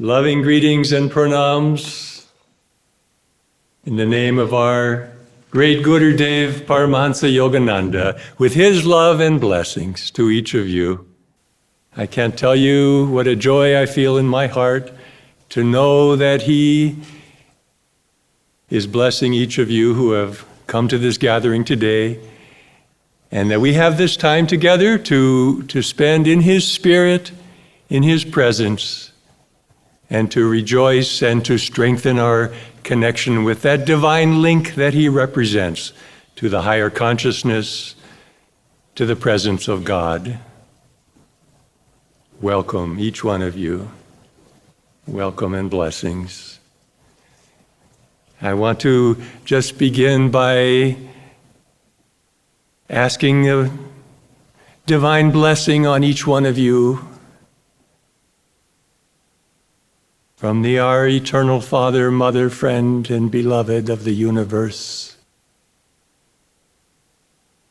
Loving greetings and pranams in the name of our great Gurudev Paramahansa Yogananda, with his love and blessings to each of you. I can't tell you what a joy I feel in my heart to know that he is blessing each of you who have come to this gathering today, and that we have this time together to spend in his spirit, in his presence, and to rejoice and to strengthen our connection with that divine link that he represents to the higher consciousness, to the presence of God. Welcome, each one of you. Welcome and blessings. I want to just begin by asking a divine blessing on each one of you from our eternal Father, Mother, friend, and beloved of the universe.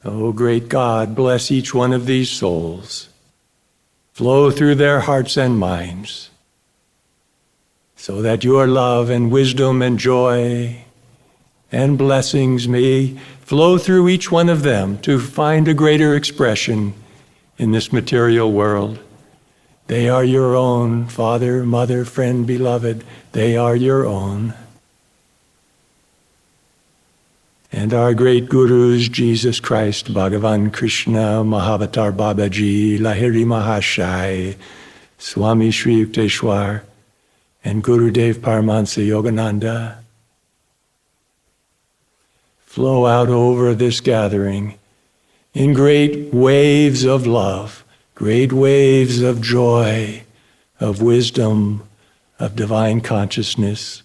Oh, great God, bless each one of these souls. Flow through their hearts and minds, so that your love and wisdom and joy and blessings may flow through each one of them to find a greater expression in this material world. They are your own, Father, Mother, friend, beloved. They are your own. And our great Gurus, Jesus Christ, Bhagavan Krishna, Mahavatar Babaji, Lahiri Mahashai, Swami Sri Yukteswar, and Gurudev Paramahansa Yogananda, flow out over this gathering in great waves of love, great waves of joy, of wisdom, of divine consciousness.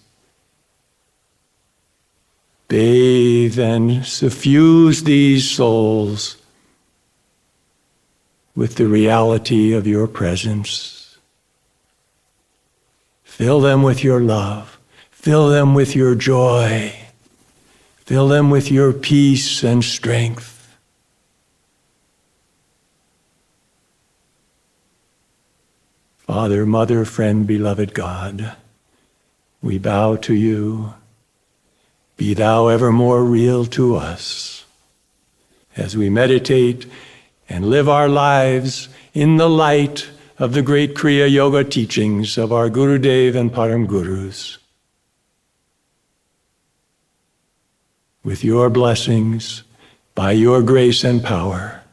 Bathe and suffuse these souls with the reality of your presence. Fill them with your love. Fill them with your joy. Fill them with your peace and strength. Father, Mother, friend, beloved God, we bow to you. Be thou evermore real to us as we meditate and live our lives in the light of the great Kriya Yoga teachings of our Gurudev and Param Gurus. With your blessings, by your grace and power,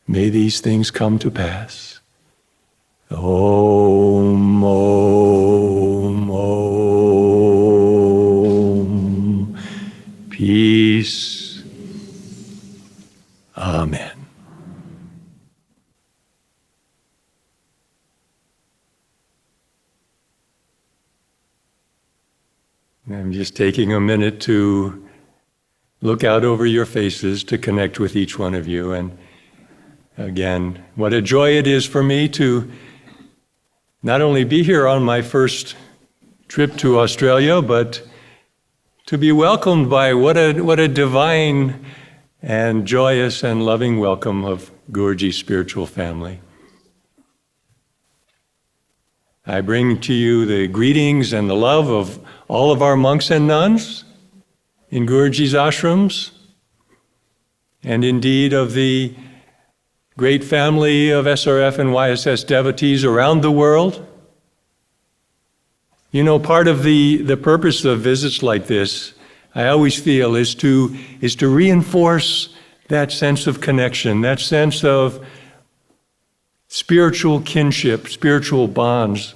may these things come to pass. Om, Om, Om. Peace. Amen. I'm just taking a minute to look out over your faces to connect with each one of you. And again, what a joy it is for me to not only be here on my first trip to Australia, but to be welcomed by what a divine and joyous and loving welcome of Guruji's spiritual family. I bring to you the greetings and the love of all of our monks and nuns in Guruji's ashrams, and indeed of the great family of SRF and YSS devotees around the world. You know, part of the purpose of visits like this, I always feel, is to reinforce that sense of connection, that sense of spiritual kinship, spiritual bonds,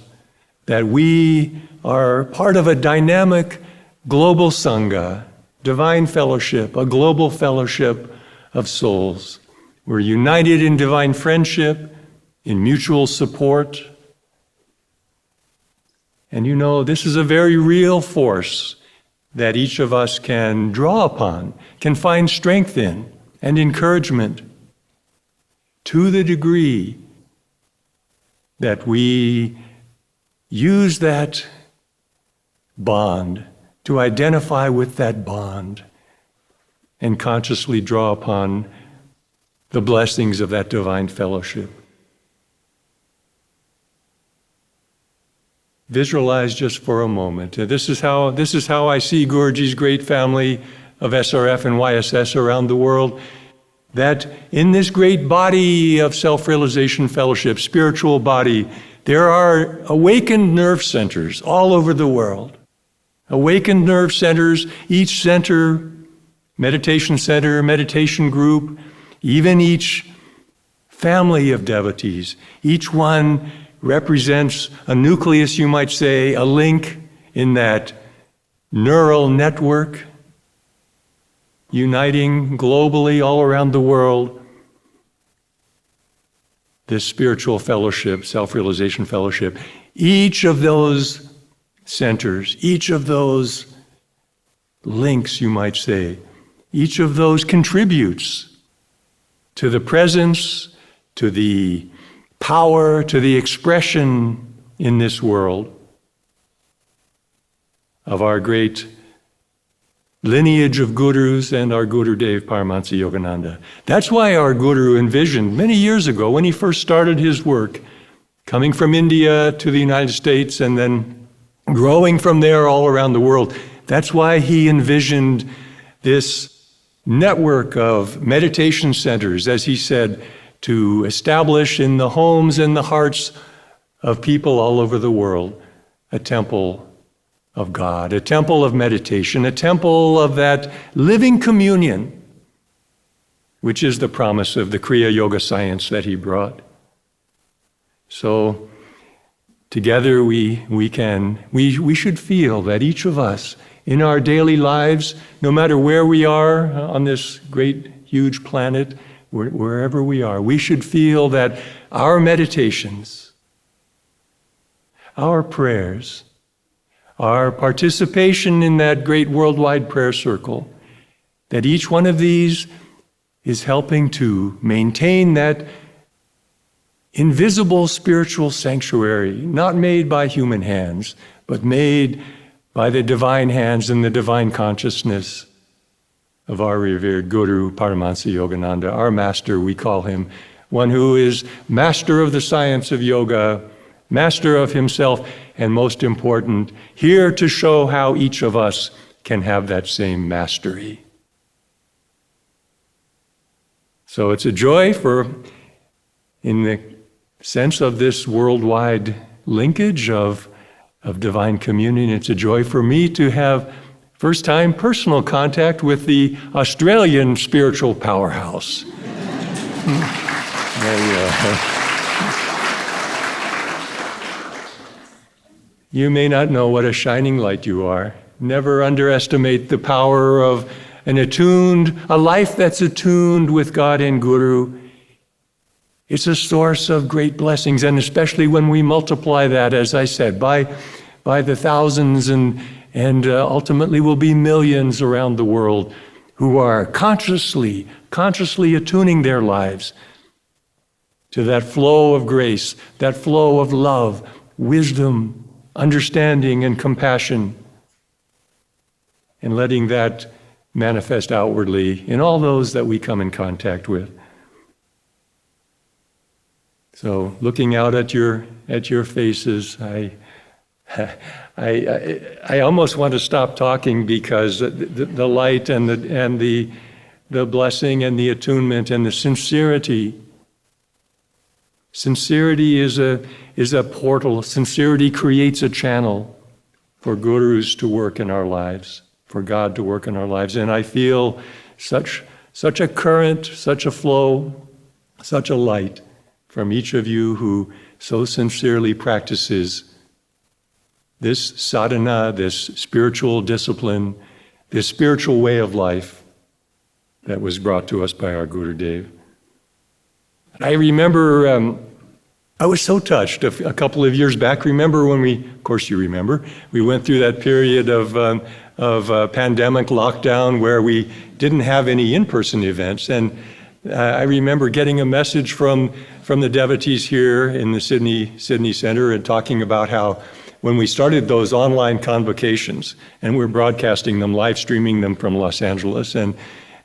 that we are part of a dynamic global Sangha, divine fellowship, a global fellowship of souls. We're united in divine friendship, in mutual support. And you know, this is a very real force that each of us can draw upon, can find strength in and encouragement, to the degree that we use that bond to identify with that bond and consciously draw upon the blessings of that divine fellowship. visualize just for a moment. This is how I see Guruji's great family of SRF and YSS around the world, that in this great body of self-realization fellowship, spiritual body, there are awakened nerve centers all over the world. Awakened nerve centers, each center, meditation group, even each family of devotees, each one represents a nucleus, you might say, a link in that neural network, uniting globally all around the world this spiritual fellowship, self-realization fellowship. Each of those centers, each of those links, you might say, each of those contributes to the presence, to the power, to the expression in this world of our great lineage of gurus and our Gurudev Paramahansa Yogananda. That's why our Guru envisioned many years ago when he first started his work, coming from India to the United States and then growing from there all around the world. That's why he envisioned this network of meditation centers, as he said, to establish in the homes and the hearts of people all over the world a temple of God, a temple of meditation, a temple of that living communion, which is the promise of the Kriya Yoga science that he brought. So together we should feel that each of us in our daily lives, no matter where we are on this great, huge planet, wherever we are, we should feel that our meditations, our prayers, our participation in that great worldwide prayer circle, that each one of these is helping to maintain that invisible spiritual sanctuary, not made by human hands, but made by the divine hands and the divine consciousness of our revered Guru Paramahansa Yogananda, our master, we call him, one who is master of the science of yoga, master of himself, and most important, here to show how each of us can have that same mastery. So it's a joy in the sense of this worldwide linkage of divine communion, it's a joy for me to have first-time personal contact with the Australian spiritual powerhouse. You may not know what a shining light you are. Never underestimate the power of a life that's attuned with God and Guru. It's a source of great blessings, and especially when we multiply that, as I said, by the thousands and ultimately will be millions around the world who are consciously attuning their lives to that flow of grace, that flow of love, wisdom, understanding, and compassion, and letting that manifest outwardly in all those that we come in contact with. So, looking out at your faces, I almost want to stop talking because the light and the blessing and the attunement and the sincerity. Sincerity is a portal. Sincerity creates a channel for gurus to work in our lives, for God to work in our lives. And I feel such a current, such a flow, such a light from each of you who so sincerely practices this sadhana, this spiritual discipline, this spiritual way of life that was brought to us by our Gurudev. I remember, I was so touched a couple of years back. Remember when of course you remember, we went through that period of pandemic lockdown where we didn't have any in-person events. And I remember getting a message from the devotees here in the Sydney Center and talking about how when we started those online convocations, and we're broadcasting them, live streaming them from Los Angeles, and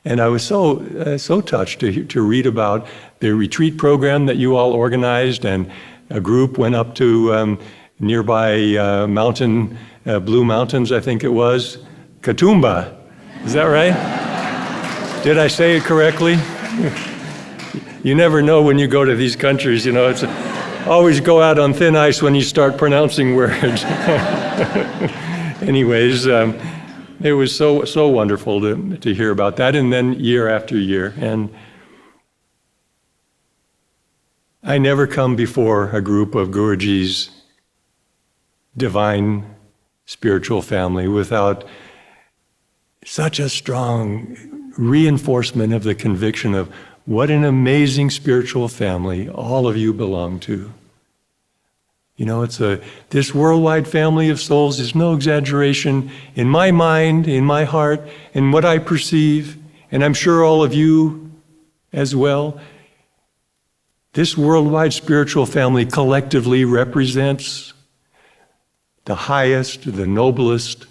I was so touched to read about the retreat program that you all organized, and a group went up to nearby mountain, Blue Mountains, I think it was. Katoomba. Is that right? Did I say it correctly? You never know when you go to these countries, you know. It's always go out on thin ice when you start pronouncing words. Anyways, it was so wonderful to hear about that, and then year after year. And I never come before a group of Guruji's divine spiritual family without such a strong reinforcement of the conviction of what an amazing spiritual family all of you belong to. You know, this worldwide family of souls is no exaggeration in my mind, in my heart, in what I perceive, and I'm sure all of you as well. This worldwide spiritual family collectively represents the highest, the noblest,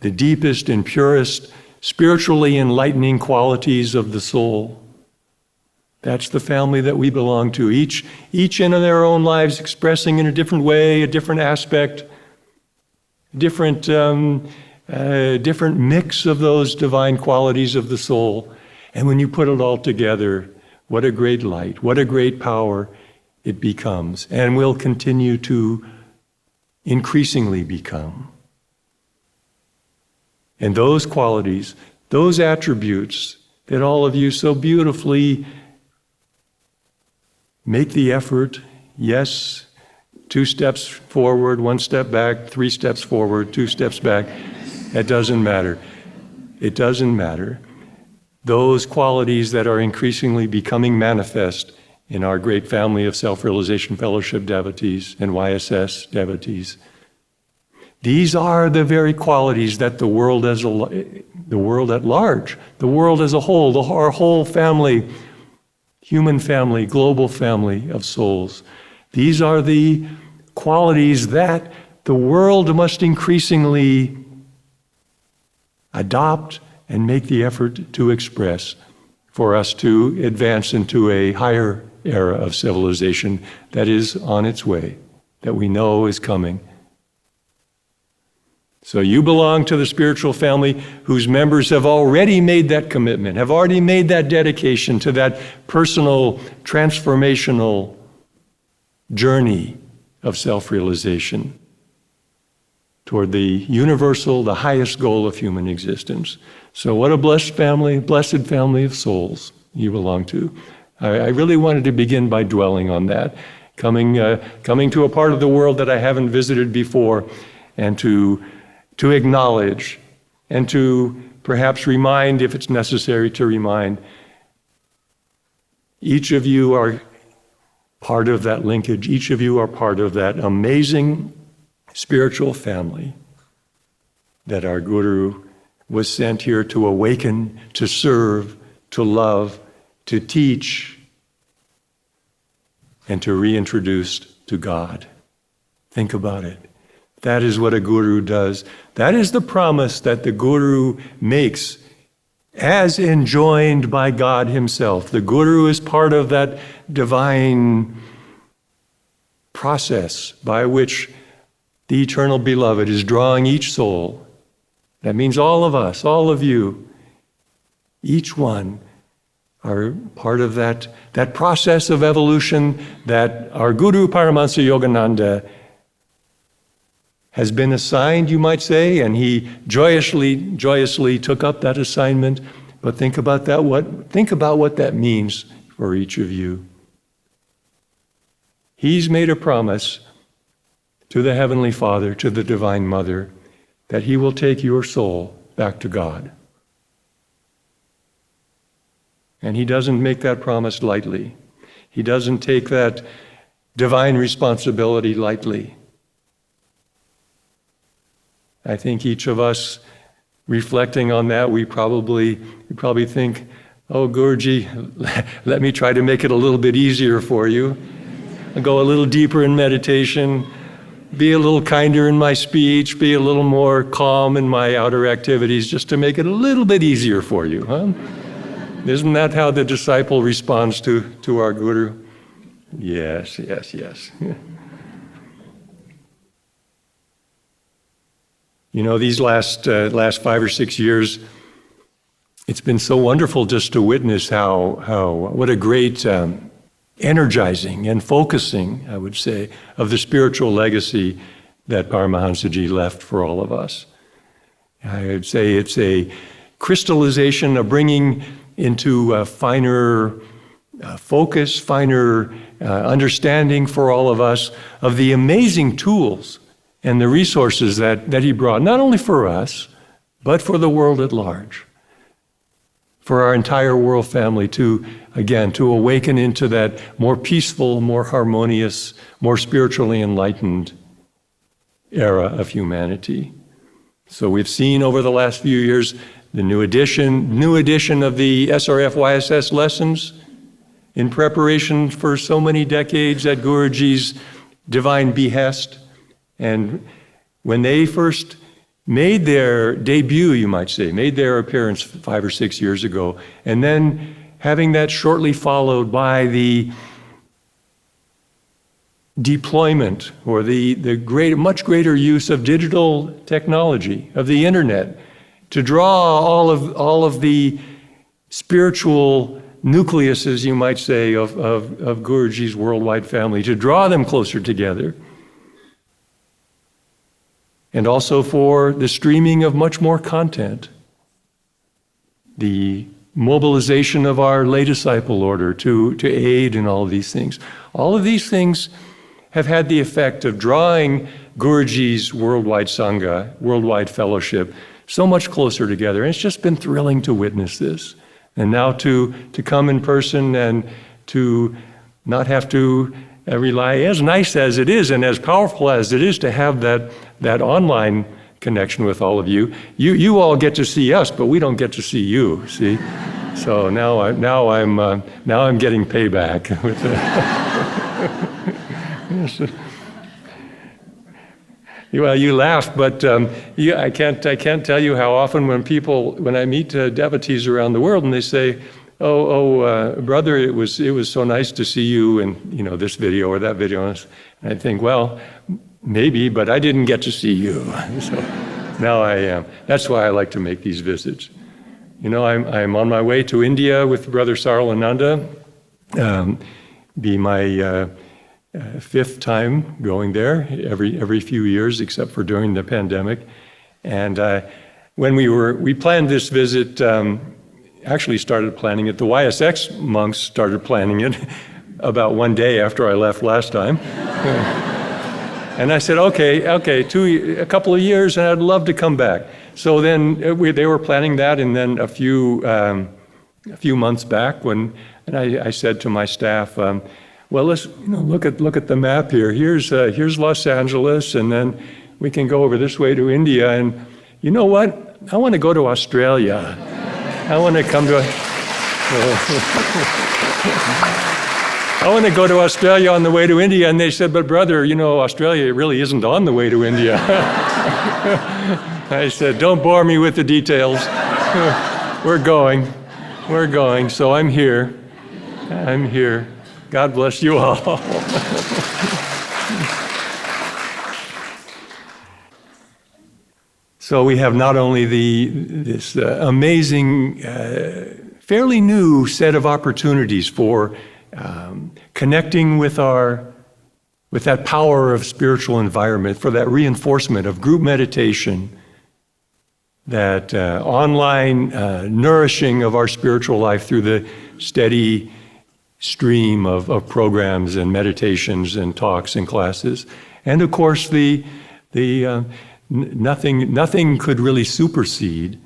the deepest and purest, spiritually enlightening qualities of the soul. That's the family that we belong to, each in their own lives expressing in a different way, a different aspect, different mix of those divine qualities of the soul. And when you put it all together, what a great light, what a great power it becomes, and will continue to increasingly become. And those qualities, those attributes that all of you so beautifully make the effort, yes, 2 steps forward, 1 step back, 3 steps forward, 2 steps back. It doesn't matter. It doesn't matter. Those qualities that are increasingly becoming manifest in our great family of Self-Realization Fellowship devotees and YSS devotees. These are the very qualities that the world at large, the world as a whole, our whole family, human family, global family of souls. These are the qualities that the world must increasingly adopt and make the effort to express for us to advance into a higher era of civilization that is on its way, that we know is coming. So you belong to the spiritual family whose members have already made that commitment, have already made that dedication to that personal, transformational journey of self-realization toward the universal, the highest goal of human existence. So what a blessed family of souls you belong to. I really wanted to begin by dwelling on that, coming to a part of the world that I haven't visited before, and to acknowledge and to perhaps remind, if it's necessary to remind, each of you are part of that linkage. Each of you are part of that amazing spiritual family that our Guru was sent here to awaken, to serve, to love, to teach, and to reintroduce to God. Think about it. That is what a Guru does. That is the promise that the Guru makes as enjoined by God himself. The Guru is part of that divine process by which the eternal beloved is drawing each soul. That means all of us, all of you, each one are part of that process of evolution that our Guru Paramahansa Yogananda has been assigned, you might say, and he joyously took up that assignment. But think about what that means for each of you. He's made a promise to the Heavenly Father, to the Divine Mother, that he will take your soul back to God. And he doesn't make that promise lightly. He doesn't take that divine responsibility lightly. I think each of us, reflecting on that, we probably think, oh, Guruji, let me try to make it a little bit easier for you. I'll go a little deeper in meditation, be a little kinder in my speech, be a little more calm in my outer activities, just to make it a little bit easier for you, huh? Isn't that how the disciple responds to our Guru? Yes. These last 5 or 6 years, it's been so wonderful just to witness what a great energizing and focusing, I would say, of the spiritual legacy that Paramahansaji left for all of us. I would say it's a crystallization, of bringing into finer focus, finer understanding for all of us of the amazing tools and the resources that he brought, not only for us, but for the world at large, for our entire world family to awaken into that more peaceful, more harmonious, more spiritually enlightened era of humanity. So we've seen over the last few years the new edition of the SRF YSS lessons in preparation for so many decades at Guruji's divine behest. And when they first made their debut, you might say, made their appearance 5 or 6 years ago, and then having that shortly followed by the deployment or the much greater use of digital technology, of the internet, to draw all of the spiritual nucleuses, you might say, of Guruji's worldwide family, to draw them closer together. And also for the streaming of much more content, the mobilization of our lay disciple order to aid in all of these things. All of these things have had the effect of drawing Guruji's worldwide Sangha, worldwide fellowship, so much closer together. And it's just been thrilling to witness this. And now to come in person and to not have to rely, as nice as it is and as powerful as it is to have that online connection with all of you. You all get to see us, but we don't get to see you, see? So now I'm getting payback. Well, you laugh, but I can't tell you how often when I meet devotees around the world and they say, brother, it was so nice to see you in this video or that video, and I think, well, maybe, but I didn't get to see you. So now I am. That's why I like to make these visits. I'm on my way to India with Brother Saralananda. Be my 5th time going there every few years, except for during the pandemic. And when we planned this visit, actually started planning it. The YSX monks started planning it about 1 day after I left last time. And I said, okay, a couple of years, and I'd love to come back. So then they were planning that, and then a few months back, and I said to my staff, well, let's look at the map here. Here's Los Angeles, and then we can go over this way to India. And you know what? I want to go to Australia. I want to come to. I want to go to Australia on the way to India. And they said, but brother, Australia really isn't on the way to India. I said, don't bore me with the details. We're going. So I'm here. God bless you all. So we have not only this amazing, fairly new set of opportunities for connecting with that power of spiritual environment, for that reinforcement of group meditation, that online nourishing of our spiritual life through the steady stream of programs and meditations and talks and classes. And of course, nothing could really supersede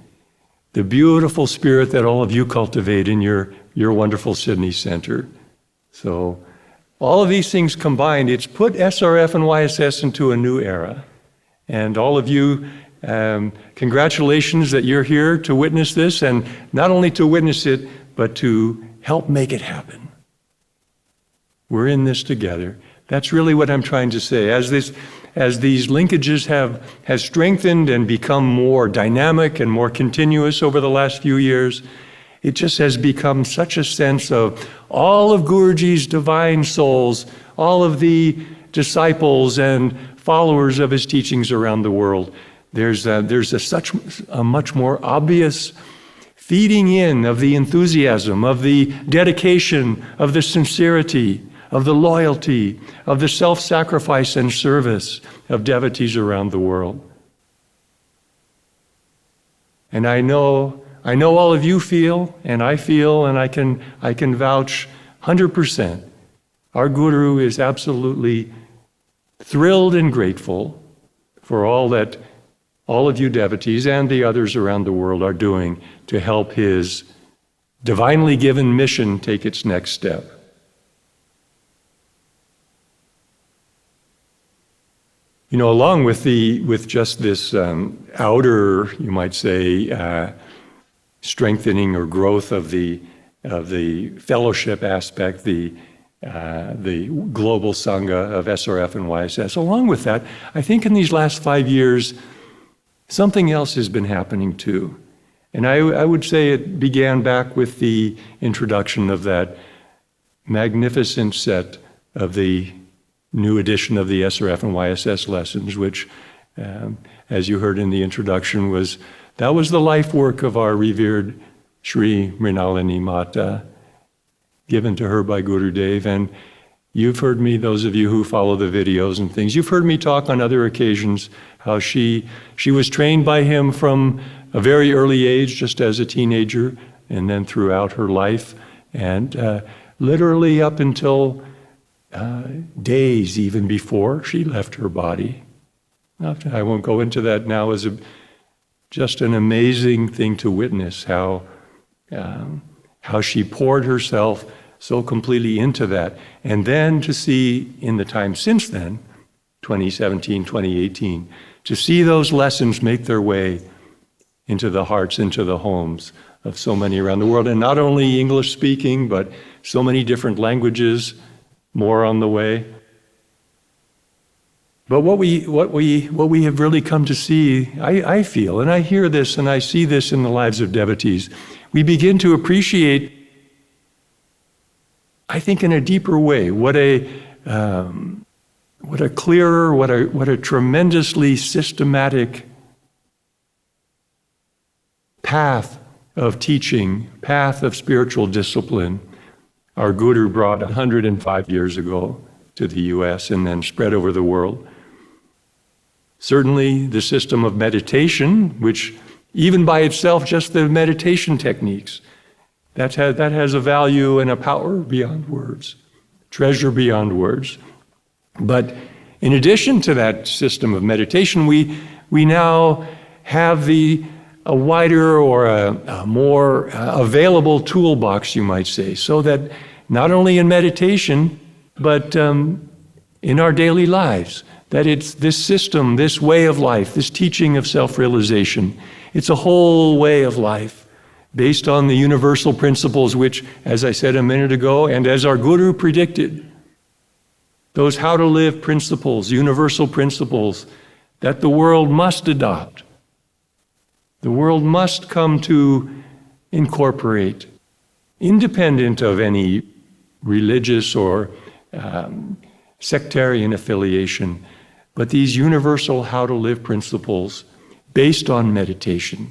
the beautiful spirit that all of you cultivate in your wonderful Sydney Center. So all of these things combined, it's put SRF and YSS into a new era. And all of you, congratulations that you're here to witness this, and not only to witness it, but to help make it happen. We're in this together. That's really what I'm trying to say. As these linkages have strengthened and become more dynamic and more continuous over the last few years, it just has become such a sense of all of Guruji's divine souls, all of the disciples and followers of his teachings around the world, There's such a much more obvious feeding in of the enthusiasm, of the dedication, of the sincerity, of the loyalty, of the self-sacrifice and service of devotees around the world. And I know all of you feel, and I feel, and I can vouch 100%. Our Guru is absolutely thrilled and grateful for all that all of you devotees and the others around the world are doing to help his divinely given mission take its next step. You know, along with just this outer, you might say, strengthening or growth of the fellowship aspect, the global Sangha of SRF and YSS. Along with that, I think in these last 5 years, something else has been happening too. And I would say it began back with the introduction of that magnificent set of the new edition of the SRF and YSS lessons, which, as you heard in the introduction, was the life work of our revered Sri Mrinalini Mata, given to her by Gurudev. And you've heard me, those of you who follow the videos and things, you've heard me talk on other occasions how she was trained by him from a very early age, just as a teenager, and then throughout her life, and literally up until days even before she left her body. I won't go into that now. As just an amazing thing to witness how she poured herself so completely into that. And then to see in the time since then, 2017, 2018, to see those lessons make their way into the hearts, into the homes of so many around the world. And not only English speaking, but so many different languages, more on the way. But what we have really come to see, I feel, and I hear this and I see this in the lives of devotees, we begin to appreciate, I think in a deeper way, what a clearer, what a tremendously systematic path of teaching, path of spiritual discipline our Guru brought 105 years ago to the US and then spread over the world. Certainly the system of meditation, which even by itself, just the meditation techniques, that has a value and a power beyond words, treasure beyond words. But in addition to that system of meditation, we now have a wider or a more available toolbox, you might say, so that not only in meditation, but in our daily lives, that it's this system, this way of life, this teaching of self-realization, it's a whole way of life based on the universal principles which, as I said a minute ago, and as our Guru predicted, those how to live principles, universal principles that the world must adopt. The world must come to incorporate, independent of any religious or sectarian affiliation, but these universal how to live principles based on meditation,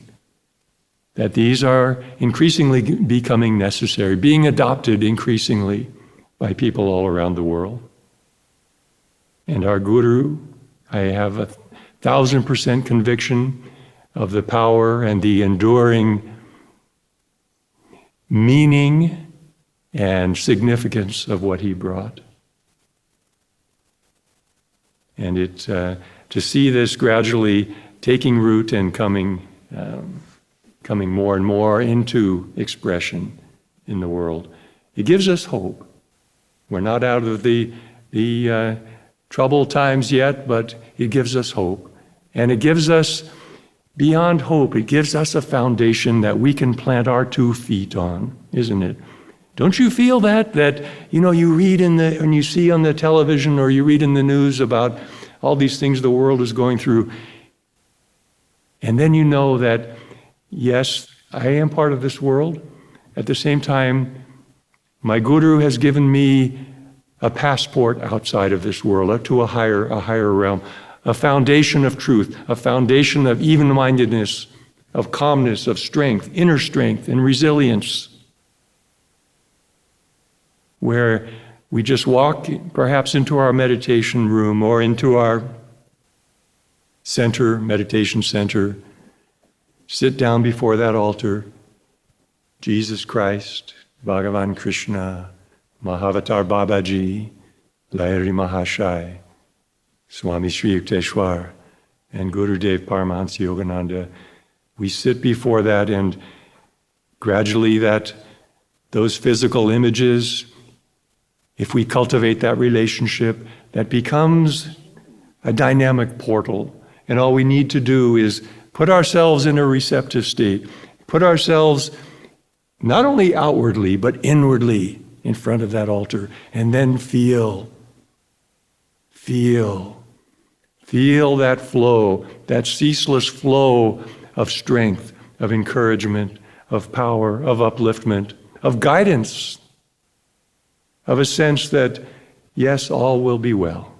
that these are increasingly becoming necessary, being adopted increasingly by people all around the world. And our Guru, I have 1,000% conviction of the power and the enduring meaning and significance of what he brought. And to see this gradually taking root and coming more and more into expression in the world, it gives us hope. We're not out of the troubled times yet, but it gives us hope. And it gives us, beyond hope, it gives us a foundation that we can plant our 2 feet on, isn't it? Don't you feel that you read and you see on the television or you read in the news about all these things the world is going through, and then you know that, yes, I am part of this world. At the same time, my Guru has given me a passport outside of this world, to a higher realm, a foundation of truth, a foundation of even-mindedness, of calmness, of strength, inner strength, and resilience, where we just walk perhaps into our meditation room or into our center, meditation center, sit down before that altar, Jesus Christ, Bhagavan Krishna, Mahavatar Babaji, Lahiri Mahashai, Swami Sri Yukteswar, and Gurudev Paramahansa Yogananda. We sit before that, and gradually those physical images, if we cultivate that relationship, that becomes a dynamic portal. And all we need to do is put ourselves in a receptive state, put ourselves not only outwardly, but inwardly in front of that altar, and then feel that flow, that ceaseless flow of strength, of encouragement, of power, of upliftment, of guidance, of a sense that, yes, all will be well.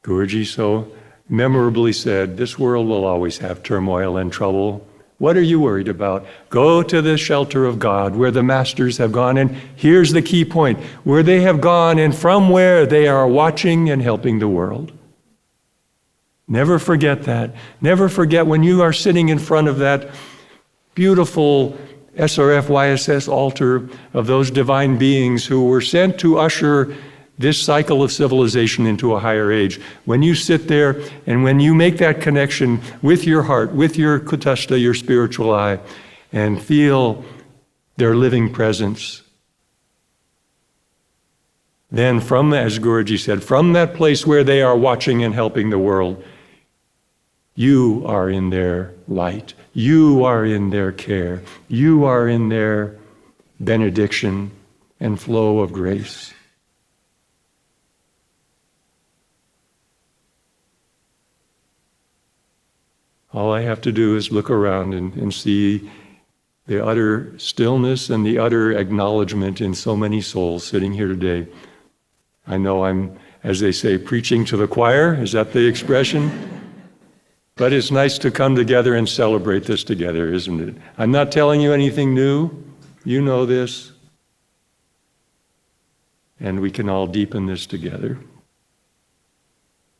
Guruji so memorably said, this world will always have turmoil and trouble. What are you worried about? Go to the shelter of God, where the masters have gone. And here's the key point, where they have gone and from where they are watching and helping the world. Never forget that. Never forget when you are sitting in front of that beautiful SRF YSS altar of those divine beings who were sent to usher this cycle of civilization into a higher age. When you sit there and when you make that connection with your heart, with your kutastha, your spiritual eye, and feel their living presence, then from, as Guruji said, from that place where they are watching and helping the world, you are in their light. You are in their care. You are in their benediction and flow of grace. All I have to do is look around and see the utter stillness and the utter acknowledgement in so many souls sitting here today. I know I'm, as they say, preaching to the choir. Is that the expression? But it's nice to come together and celebrate this together, isn't it? I'm not telling you anything new. You know this. And we can all deepen this together.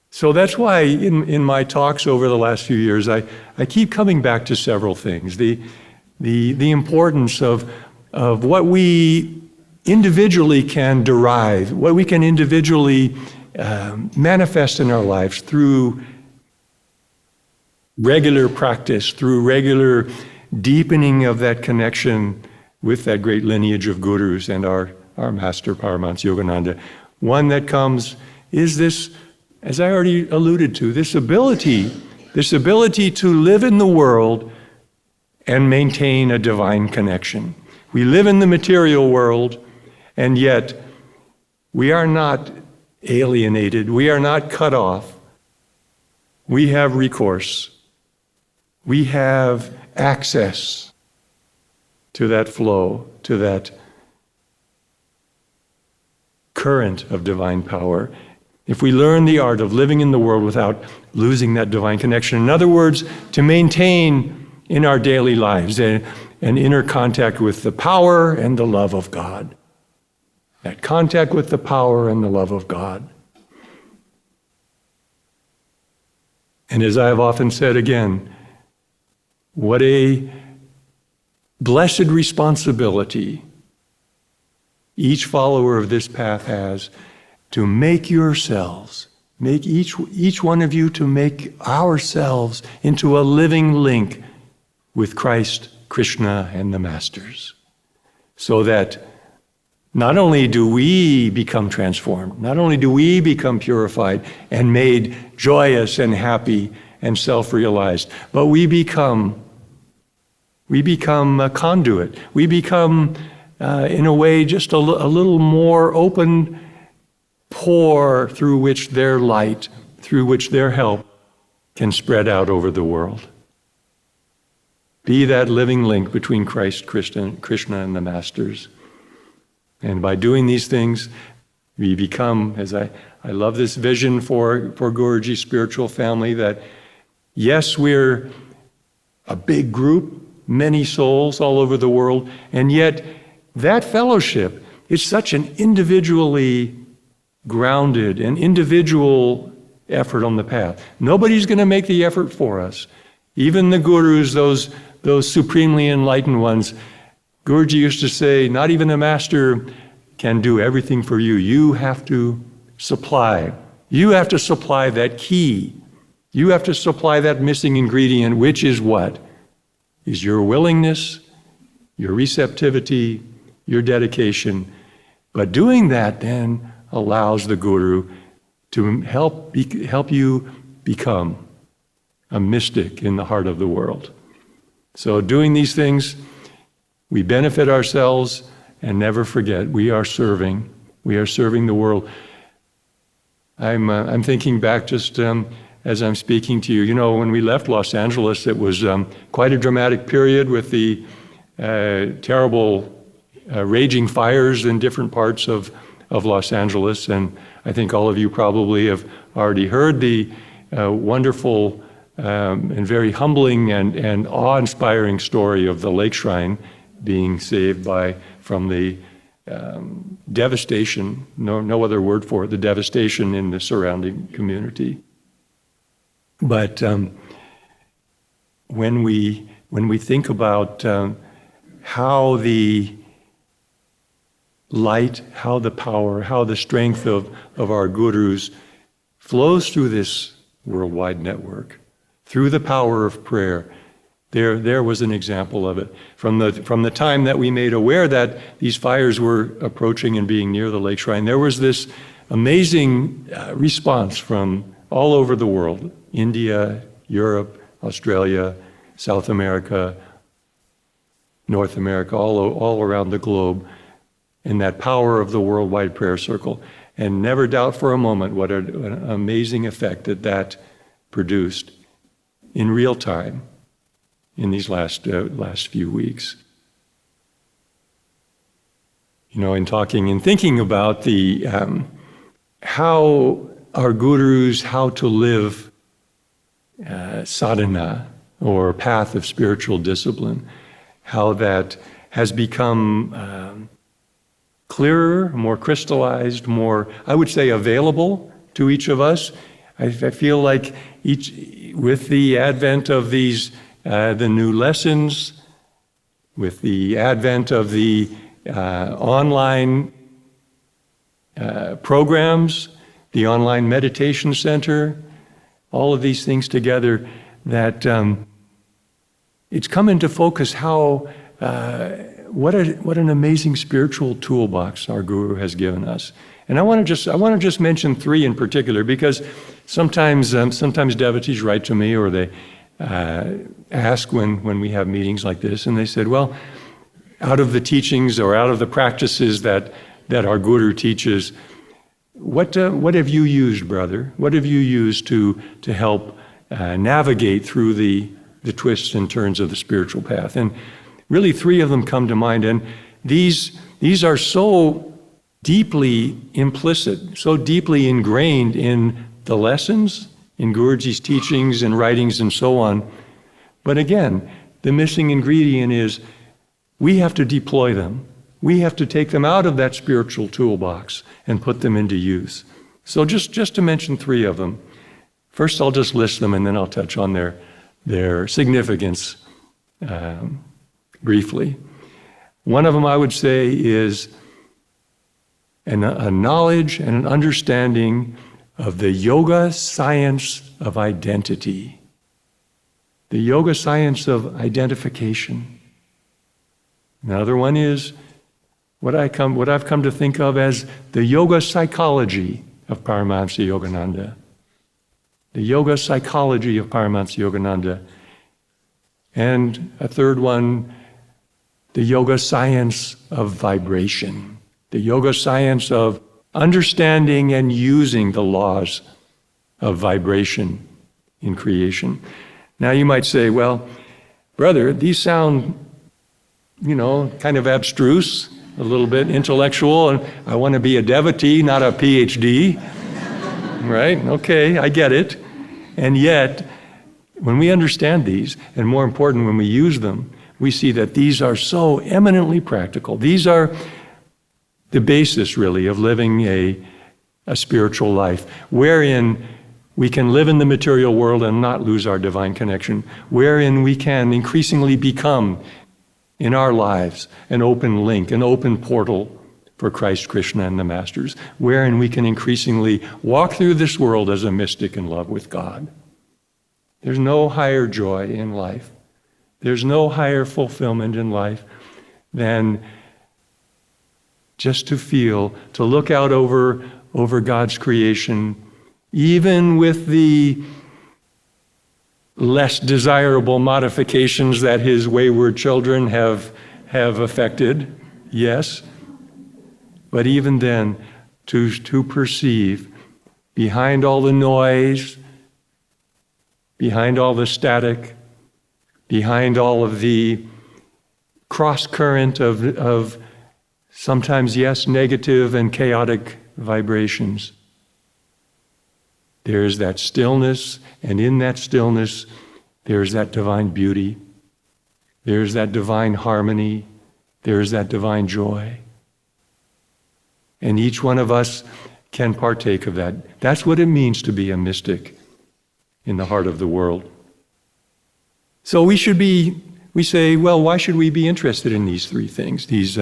So that's why in my talks over the last few years, I keep coming back to several things. The importance of what we individually can derive, what we can individually manifest in our lives through regular practice, through regular deepening of that connection with that great lineage of gurus and our master Paramahansa Yogananda. One that comes is this, as I already alluded to, this ability to live in the world and maintain a divine connection. We live in the material world, and yet we are not alienated. We are not cut off. We have recourse. We have access to that flow, to that current of divine power. If we learn the art of living in the world without losing that divine connection, in other words, to maintain in our daily lives an inner contact with the power and the love of God. That contact with the power and the love of God. And as I have often said again, what a blessed responsibility each follower of this path has to make yourselves, make each one of you to make ourselves into a living link with Christ, Krishna, and the Masters. So that not only do we become transformed, not only do we become purified and made joyous and happy and self-realized, but we become a conduit. We become, in a way, just a little more open pore through which their light, through which their help can spread out over the world. Be that living link between Christ, Krishna, and the Masters. And by doing these things, We become, as I love this vision for Guruji's spiritual family, that yes, we're a big group, many souls all over the world, and yet that fellowship is such an individually grounded and individual effort on the path. Nobody's going to make the effort for us. Even the gurus, those supremely enlightened ones, Guruji used to say, not even a master can do everything for you. You have to supply. You have to supply that key. You have to supply that missing ingredient, which is what? Is your willingness, your receptivity, your dedication. But doing that then allows the Guru to help you become a mystic in the heart of the world. So doing these things, we benefit ourselves, and never forget, we are serving the world. I'm thinking back just as I'm speaking to you. You know, when we left Los Angeles, it was quite a dramatic period with the terrible raging fires in different parts of Los Angeles. And I think all of you probably have already heard the wonderful and very humbling and awe-inspiring story of the lake shrine being saved from the devastation, no other word for it, the devastation in the surrounding community. But when we think about how the light, how the power, how the strength of our gurus flows through this worldwide network, through the power of prayer, there was an example of it. From the time that we made aware that these fires were approaching and being near the lake shrine, there was this amazing response from all over the world, India, Europe, Australia, South America, North America, all around the globe, in that power of the worldwide prayer circle. And never doubt for a moment what an amazing effect that produced in real time in these last few weeks. You know, in talking and thinking about the how our gurus, how to live sadhana, or path of spiritual discipline, how that has become clearer, more crystallized, more, I would say, available to each of us. I feel like with the advent of these, the new lessons, with the advent of the online programs, the online meditation center, all of these things together, that it's come into focus how what an amazing spiritual toolbox our Guru has given us. And I want to just mention three in particular, because sometimes devotees write to me, or they ask when we have meetings like this, and they said, well, out of the teachings or out of the practices that our Guru teaches, what have you used, brother? What have you used to help navigate through the twists and turns of the spiritual path? And really, three of them come to mind, and these are so deeply implicit, so deeply ingrained in the lessons, in Guruji's teachings and writings and so on. But again, the missing ingredient is we have to deploy them. We have to take them out of that spiritual toolbox and put them into use. So just to mention three of them. First, I'll just list them, and then I'll touch on their significance briefly. One of them, I would say, is a knowledge and an understanding of the yoga science of identity, the yoga science of identification. Another one is what I've come to think of as the yoga psychology of Paramahansa Yogananda. The yoga psychology of Paramahansa Yogananda. And a third one, the yoga science of vibration, the yoga science of understanding and using the laws of vibration in creation. Now you might say, well, brother, these sound, kind of abstruse. a little bit intellectual, and I want to be a devotee, not a PhD. Right? Okay, I get it. And yet, when we understand these, and more important, when we use them, we see that these are so eminently practical. These are the basis, really, of living a spiritual life, wherein we can live in the material world and not lose our divine connection, wherein we can increasingly become, in our lives, an open link, an open portal for Christ, Krishna, and the Masters, wherein we can increasingly walk through this world as a mystic in love with God. There's no higher joy in life. There's no higher fulfillment in life than just to feel, to look out over God's creation, even with the less desirable modifications that his wayward children have affected, yes. But even then, to perceive behind all the noise, behind all the static, behind all of the cross-current of sometimes, yes, negative and chaotic vibrations, there is that stillness, and in that stillness, there is that divine beauty, there is that divine harmony, there is that divine joy. And each one of us can partake of that. That's what it means to be a mystic in the heart of the world. So we say, well, why should we be interested in these three things? These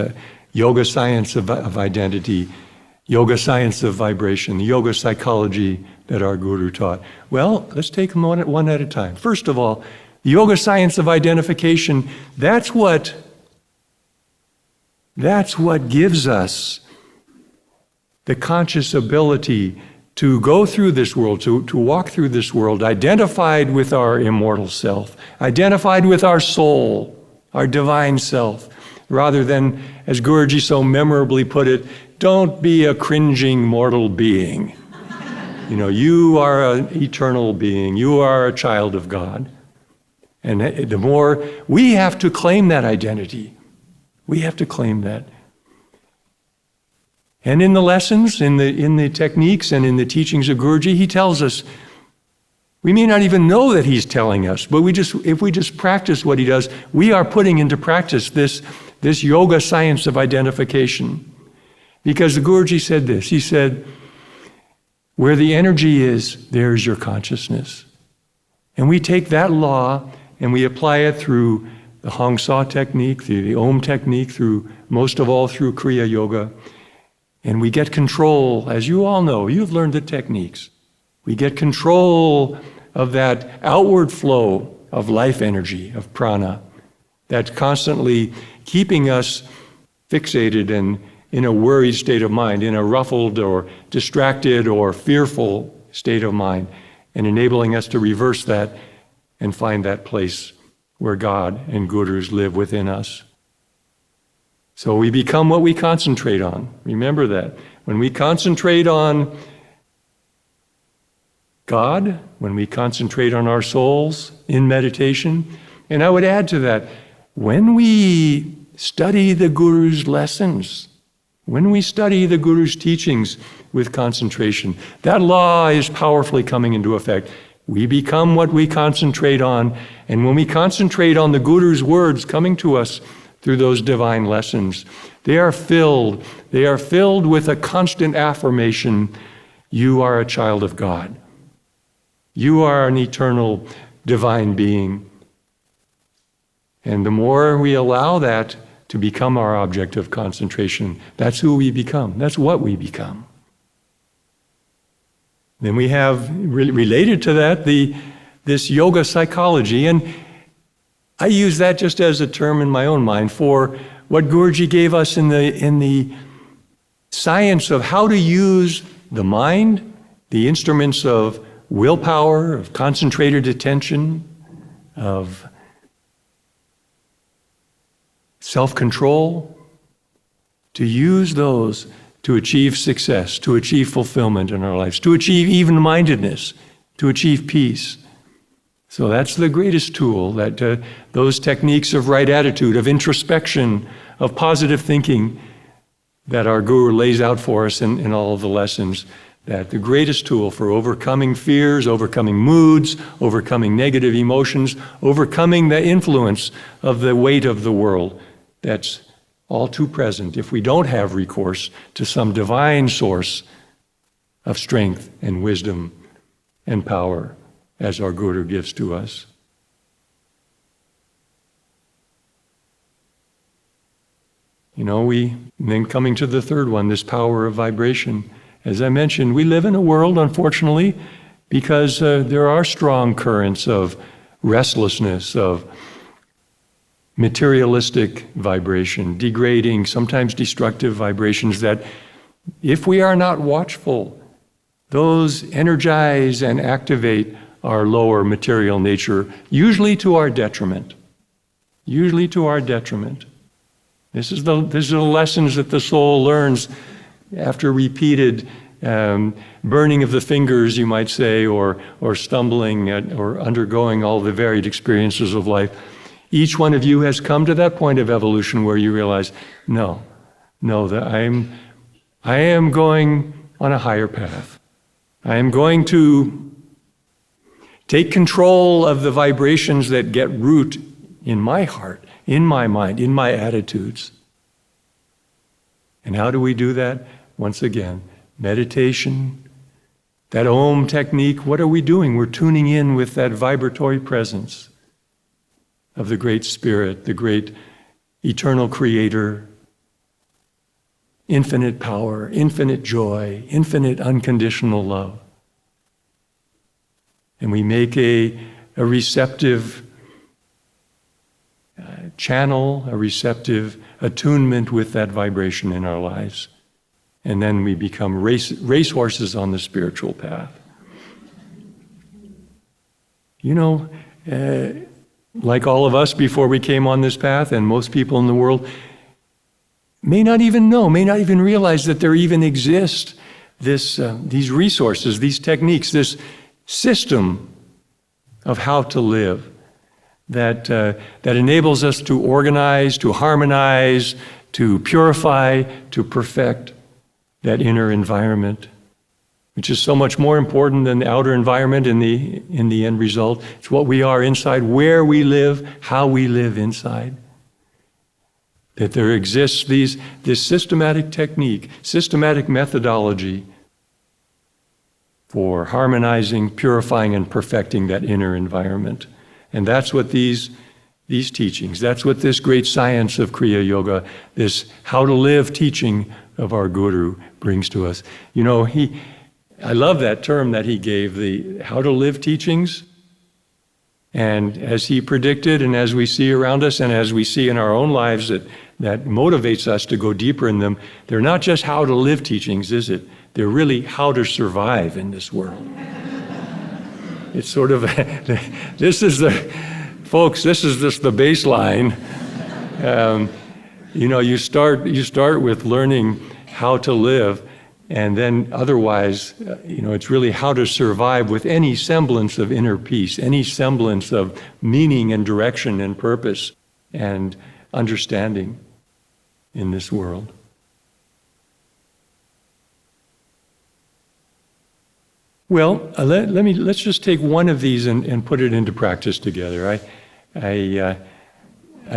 yoga science of identity, yoga science of vibration, yoga psychology that our guru taught. Well, let's take them one at a time. First of all, the yoga science of identification, that's what gives us the conscious ability to go through this world, to walk through this world, identified with our immortal self, identified with our soul, our divine self, rather than, as Guruji so memorably put it, don't be a cringing mortal being. You are an eternal being. You are a child of God. And the more, we have to claim that identity. We have to claim that. And in the lessons, in the techniques, and in the teachings of Guruji, he tells us, we may not even know that he's telling us, but if we just practice what he does, we are putting into practice this yoga science of identification. Because the Guruji said this, he said, where the energy is, there is your consciousness. And we take that law and we apply it through the Hong Sa technique, through the Om technique, most of all through Kriya Yoga. And we get control, as you all know, you've learned the techniques. We get control of that outward flow of life energy, of prana, that's constantly keeping us fixated and in a worried state of mind, in a ruffled or distracted or fearful state of mind, and enabling us to reverse that and find that place where God and Gurus live within us. So we become what we concentrate on. Remember that. When we concentrate on God, when we concentrate on our souls in meditation, and I would add to that, when we study the Guru's lessons, when we study the Guru's teachings with concentration, that law is powerfully coming into effect. We become what we concentrate on, and when we concentrate on the Guru's words coming to us through those divine lessons, they are filled with a constant affirmation, you are a child of God. You are an eternal divine being. And the more we allow that to become our object of concentration, that's who we become. That's what we become. Then we have, related to that, this yoga psychology. And I use that just as a term in my own mind for what Guruji gave us in the science of how to use the mind, the instruments of willpower, of concentrated attention, of self-control, to use those to achieve success, to achieve fulfillment in our lives, to achieve even-mindedness, to achieve peace. So that's the greatest tool, that those techniques of right attitude, of introspection, of positive thinking, that our Guru lays out for us in all of the lessons, that the greatest tool for overcoming fears, overcoming moods, overcoming negative emotions, overcoming the influence of the weight of the world that's all too present if we don't have recourse to some divine source of strength and wisdom and power as our Guru gives to us. And then coming to the third one, this power of vibration. As I mentioned, we live in a world, unfortunately, because there are strong currents of restlessness, of materialistic vibration, degrading, sometimes destructive vibrations that, if we are not watchful, those energize and activate our lower material nature, usually to our detriment. Usually to our detriment. These are the lessons that the soul learns after repeated burning of the fingers, you might say, or stumbling or undergoing all the varied experiences of life. Each one of you has come to that point of evolution where you realize, that I am going on a higher path. I am going to take control of the vibrations that get root in my heart, in my mind, in my attitudes. And how do we do that? Once again, meditation, that Om technique. What are we doing? We're tuning in with that vibratory presence of the Great Spirit, the great eternal Creator, infinite power, infinite joy, infinite unconditional love. And we make a receptive channel, a receptive attunement with that vibration in our lives. And then we become racehorses on the spiritual path. Like all of us before we came on this path, and most people in the world may not even realize that there even exist these resources, these techniques, this system of how to live that enables us to organize, to harmonize, to purify, to perfect that inner environment, which is so much more important than the outer environment in the end result. It's what we are inside, where we live, how we live inside. That there exists this systematic technique, systematic methodology for harmonizing, purifying, and perfecting that inner environment. And that's what these teachings, that's what this great science of Kriya Yoga, this how to live teaching of our Guru brings to us. I love that term that he gave, the how to live teachings. And as he predicted, and as we see around us, and as we see in our own lives that motivates us to go deeper in them, they're not just how to live teachings, is it? They're really how to survive in this world. It's sort of, this is just the baseline. You start with learning how to live, and then otherwise, it's really how to survive with any semblance of inner peace, any semblance of meaning and direction and purpose and understanding in this world. Well, let's just take one of these and put it into practice together. I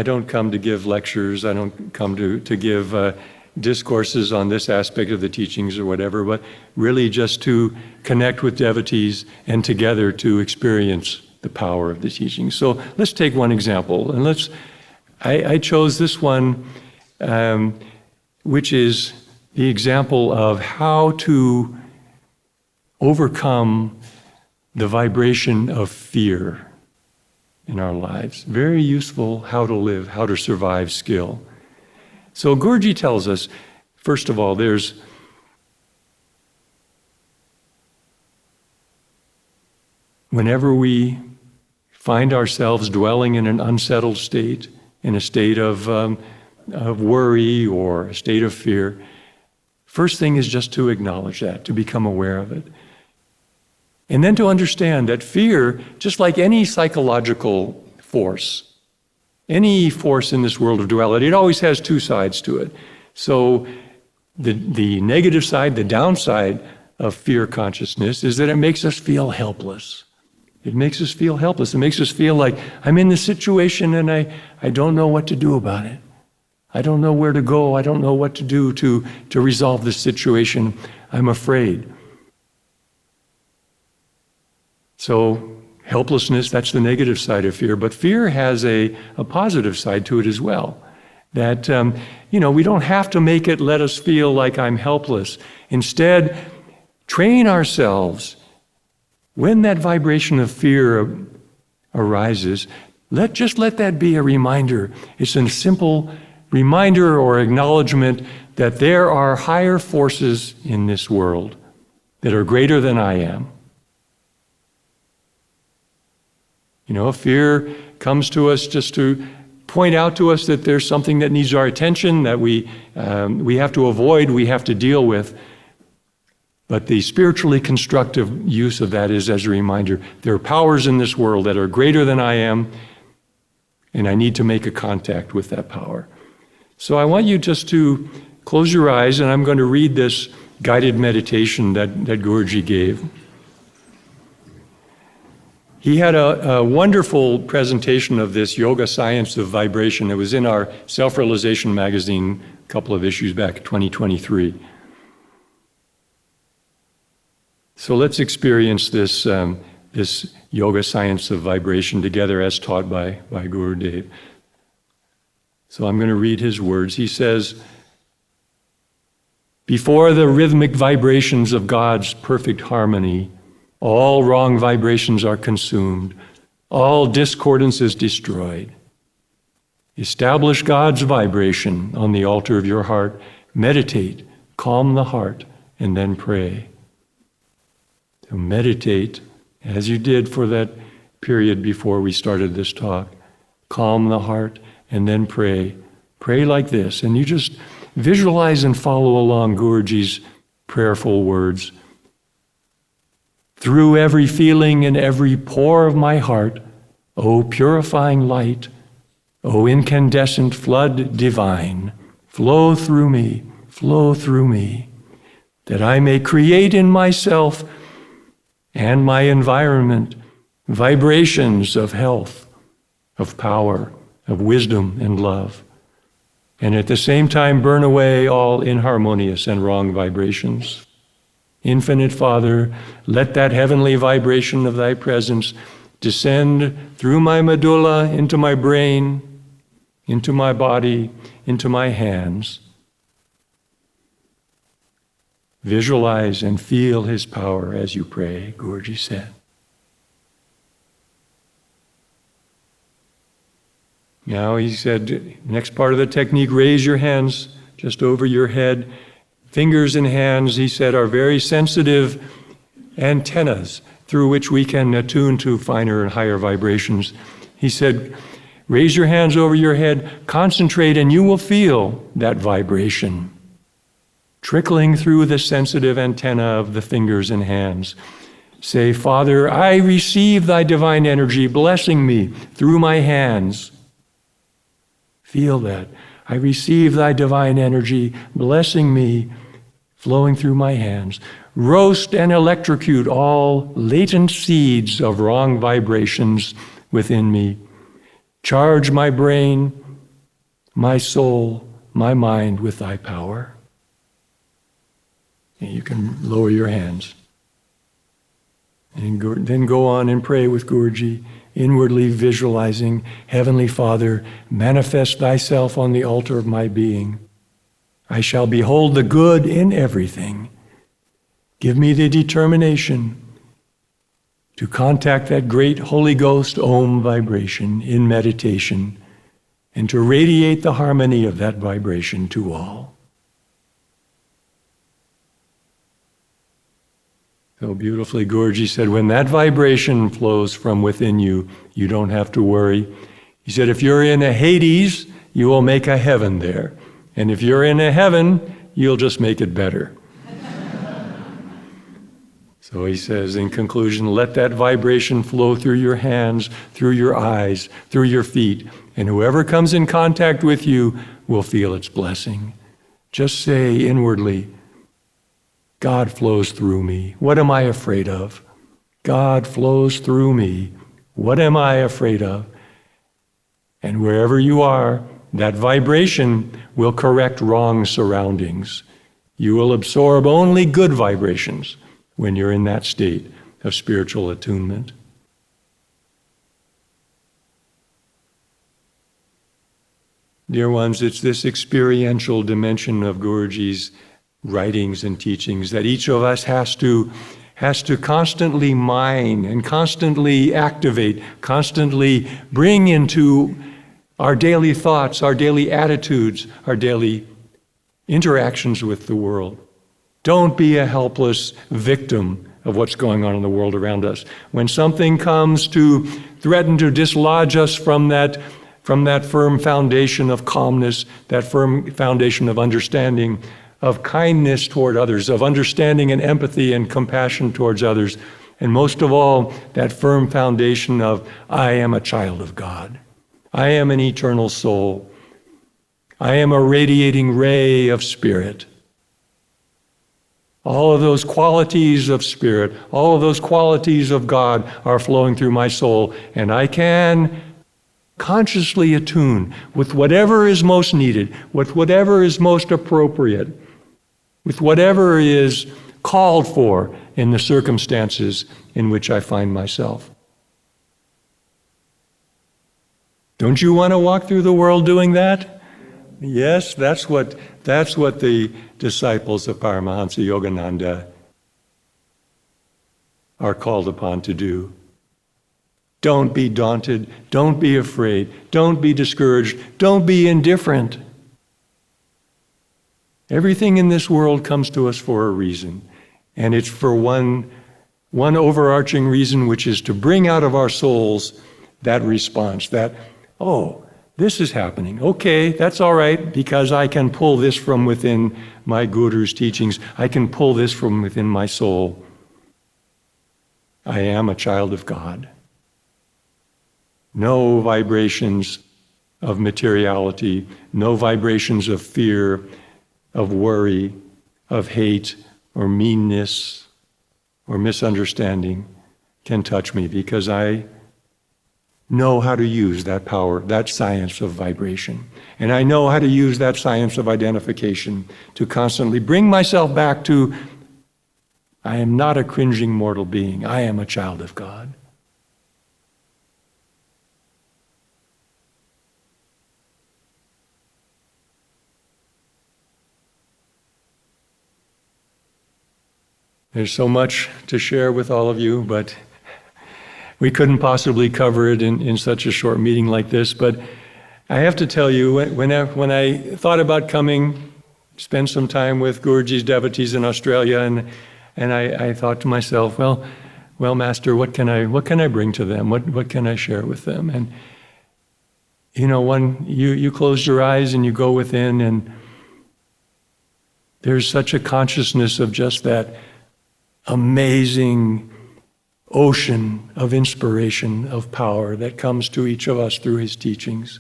don't come to give lectures. I don't come to give discourses on this aspect of the teachings or whatever, but really just to connect with devotees and together to experience the power of the teachings. So let's take one example, and I chose this one, which is the example of how to overcome the vibration of fear in our lives. Very useful how to live, how to survive skill. So Guruji tells us, first of all, whenever we find ourselves dwelling in an unsettled state, in a state of worry or a state of fear, first thing is just to acknowledge that, to become aware of it. And then to understand that fear, just like any psychological force, any force in this world of duality, it always has two sides to it. So The negative side, the downside of fear consciousness is that it makes us feel helpless. It makes us feel helpless. It makes us feel like I'm in this situation and I don't know what to do about it. I don't know where to go. I don't know what to do to resolve this situation. I'm afraid. So helplessness, that's the negative side of fear. But fear has a positive side to it as well. That, we don't have to make it let us feel like I'm helpless. Instead, train ourselves. When that vibration of fear arises, let that be a reminder. It's a simple reminder or acknowledgement that there are higher forces in this world that are greater than I am. Fear comes to us just to point out to us that there's something that needs our attention, that we have to avoid, we have to deal with. But the spiritually constructive use of that is as a reminder, there are powers in this world that are greater than I am, and I need to make a contact with that power. So I want you just to close your eyes, and I'm going to read this guided meditation that Guruji gave. He had a wonderful presentation of this yoga science of vibration. It was in our Self-Realization magazine a couple of issues back, 2023. So let's experience this yoga science of vibration together as taught by Guru Dev. So I'm going to read his words. He says, before the rhythmic vibrations of God's perfect harmony, all wrong vibrations are consumed, all discordance is destroyed. Establish God's vibration on the altar of your heart, meditate, calm the heart, and then pray. So meditate, as you did for that period before we started this talk. Calm the heart, and then pray. Pray like this, and you just visualize and follow along Guruji's prayerful words. Through every feeling and every pore of my heart, O purifying light, O incandescent flood divine, flow through me, that I may create in myself and my environment vibrations of health, of power, of wisdom and love, and at the same time burn away all inharmonious and wrong vibrations. Infinite Father, let that heavenly vibration of thy presence descend through my medulla into my brain, into my body, into my hands. Visualize and feel his power as you pray, Guruji said. Now he said, next part of the technique, raise your hands just over your head. Fingers and hands, he said, are very sensitive antennas through which we can attune to finer and higher vibrations. He said, raise your hands over your head, concentrate, and you will feel that vibration trickling through the sensitive antenna of the fingers and hands. Say, Father, I receive thy divine energy blessing me through my hands. Feel that. I receive thy divine energy blessing me, flowing through my hands. Roast and electrocute all latent seeds of wrong vibrations within me. Charge my brain, my soul, my mind with thy power. And you can lower your hands. And then go on and pray with Guruji, inwardly visualizing, Heavenly Father, manifest thyself on the altar of my being. I shall behold the good in everything. Give me the determination to contact that great Holy Ghost Om vibration in meditation and to radiate the harmony of that vibration to all. So beautifully, Guruji said, when that vibration flows from within you, you don't have to worry. He said, if you're in a Hades, you will make a heaven there. And if you're in a heaven, you'll just make it better. So he says, in conclusion, let that vibration flow through your hands, through your eyes, through your feet, and whoever comes in contact with you will feel its blessing. Just say inwardly, God flows through me. What am I afraid of? God flows through me. What am I afraid of? And wherever you are, that vibration will correct wrong surroundings. You will absorb only good vibrations when you're in that state of spiritual attunement. Dear ones, it's this experiential dimension of Guruji's writings and teachings that each of us has to constantly mine and constantly activate, constantly bring into our daily thoughts, our daily attitudes, our daily interactions with the world. Don't be a helpless victim of what's going on in the world around us. When something comes to threaten to dislodge us from that firm foundation of calmness, that firm foundation of understanding, of kindness toward others, of understanding and empathy and compassion towards others, and most of all, that firm foundation of, I am a child of God. I am an eternal soul. I am a radiating ray of spirit. All of those qualities of spirit, all of those qualities of God are flowing through my soul, and I can consciously attune with whatever is most needed, with whatever is most appropriate, with whatever is called for in the circumstances in which I find myself. Don't you want to walk through the world doing that? Yes, that's what the disciples of Paramahansa Yogananda are called upon to do. Don't be daunted. Don't be afraid. Don't be discouraged. Don't be indifferent. Everything in this world comes to us for a reason. And it's for one overarching reason, which is to bring out of our souls that response, that, oh, this is happening. Okay, that's all right, because I can pull this from within my Guru's teachings. I can pull this from within my soul. I am a child of God. No vibrations of materiality, no vibrations of fear, of worry, of hate, or meanness, or misunderstanding can touch me, because I know how to use that power, that science of vibration. And I know how to use that science of identification to constantly bring myself back to, I am not a cringing mortal being. I am a child of God. There's so much to share with all of you, but we couldn't possibly cover it in such a short meeting like this. But I have to tell you, when I thought about coming, spend some time with Guruji's devotees in Australia, and I thought to myself, well, Master, what can I bring to them? What can I share with them? And when you close your eyes and you go within, and there's such a consciousness of just that amazing ocean of inspiration, of power that comes to each of us through his teachings.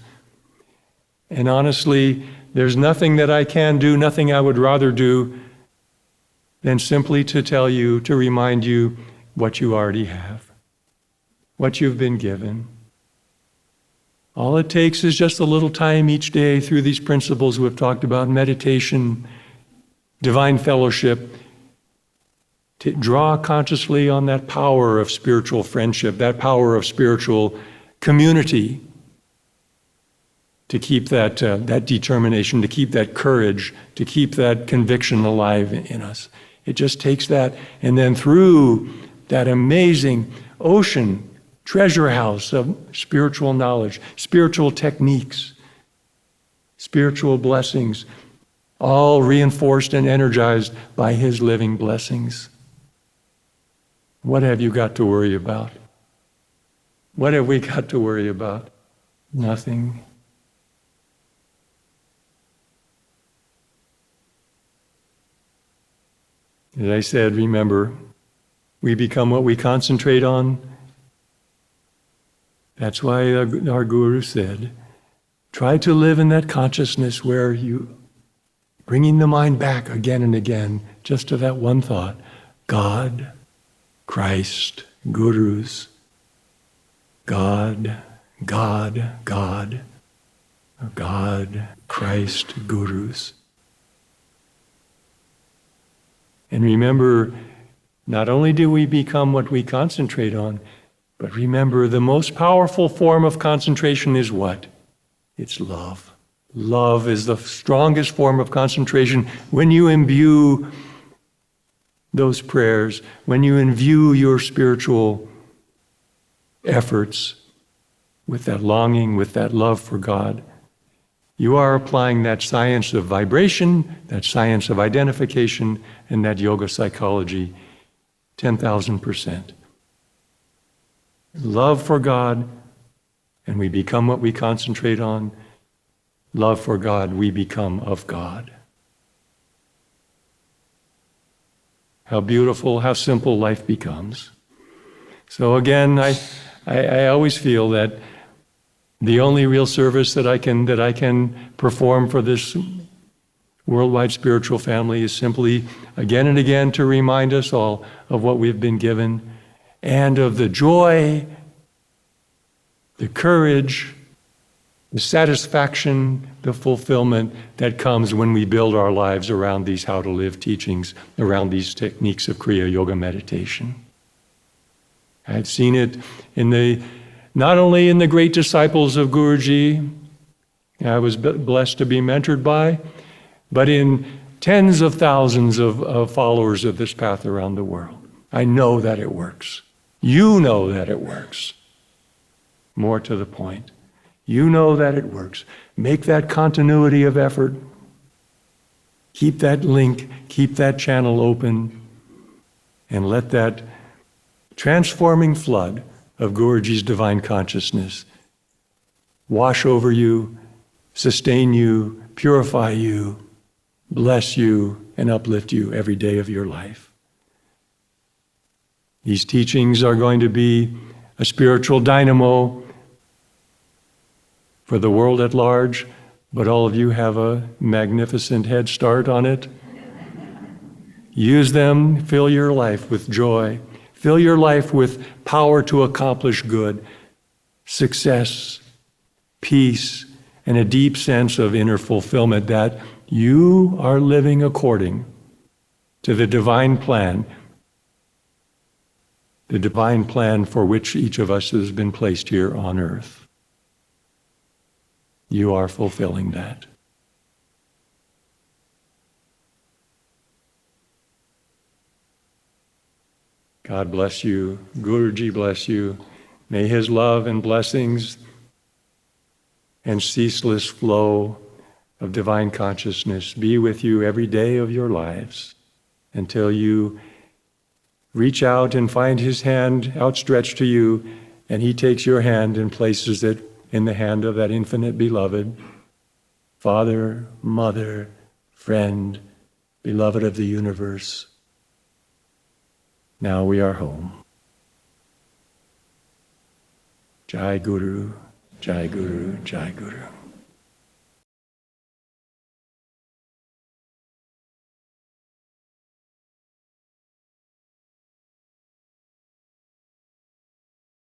And honestly, there's nothing that I can do, nothing I would rather do than simply to tell you, to remind you what you already have, what you've been given. All it takes is just a little time each day through these principles we've talked about, meditation, divine fellowship, to draw consciously on that power of spiritual friendship, that power of spiritual community, to keep that determination, to keep that courage, to keep that conviction alive in us. It just takes that, and then through that amazing ocean, treasure house of spiritual knowledge, spiritual techniques, spiritual blessings, all reinforced and energized by his living blessings. What have you got to worry about? What have we got to worry about? Nothing. As I said, remember, we become what we concentrate on. That's why our Guru said, try to live in that consciousness where you bringing the mind back again and again just to that one thought. God, Christ, gurus, God, God, God, God, Christ, gurus. And remember, not only do we become what we concentrate on, but remember the most powerful form of concentration is what? It's love. Love is the strongest form of concentration. When you imbue those prayers, when you imbue your spiritual efforts with that longing, with that love for God, you are applying that science of vibration, that science of identification, and that yoga psychology 10,000%. Love for God, and we become what we concentrate on. Love for God, we become of God. How beautiful, how simple life becomes. So again, I always feel that the only real service that I can perform for this worldwide spiritual family is simply again and again to remind us all of what we've been given and of the joy, the courage, the satisfaction, the fulfillment that comes when we build our lives around these how to live teachings, around these techniques of Kriya Yoga meditation. I've seen it not only in the great disciples of Guruji, I was blessed to be mentored by, but in tens of thousands of followers of this path around the world. I know that it works. You know that it works. More to the point, you know that it works. Make that continuity of effort. Keep that link, keep that channel open, and let that transforming flood of Guruji's divine consciousness wash over you, sustain you, purify you, bless you, and uplift you every day of your life. These teachings are going to be a spiritual dynamo for the world at large, but all of you have a magnificent head start on it. Use them, fill your life with joy, fill your life with power to accomplish good, success, peace, and a deep sense of inner fulfillment that you are living according to the divine plan for which each of us has been placed here on earth. You are fulfilling that. God bless you. Guruji bless you. May his love and blessings and ceaseless flow of divine consciousness be with you every day of your lives until you reach out and find his hand outstretched to you, and he takes your hand and places it in the hand of that infinite beloved, Father, Mother, Friend, Beloved of the universe. Now we are home. Jai Guru, Jai Guru, Jai Guru.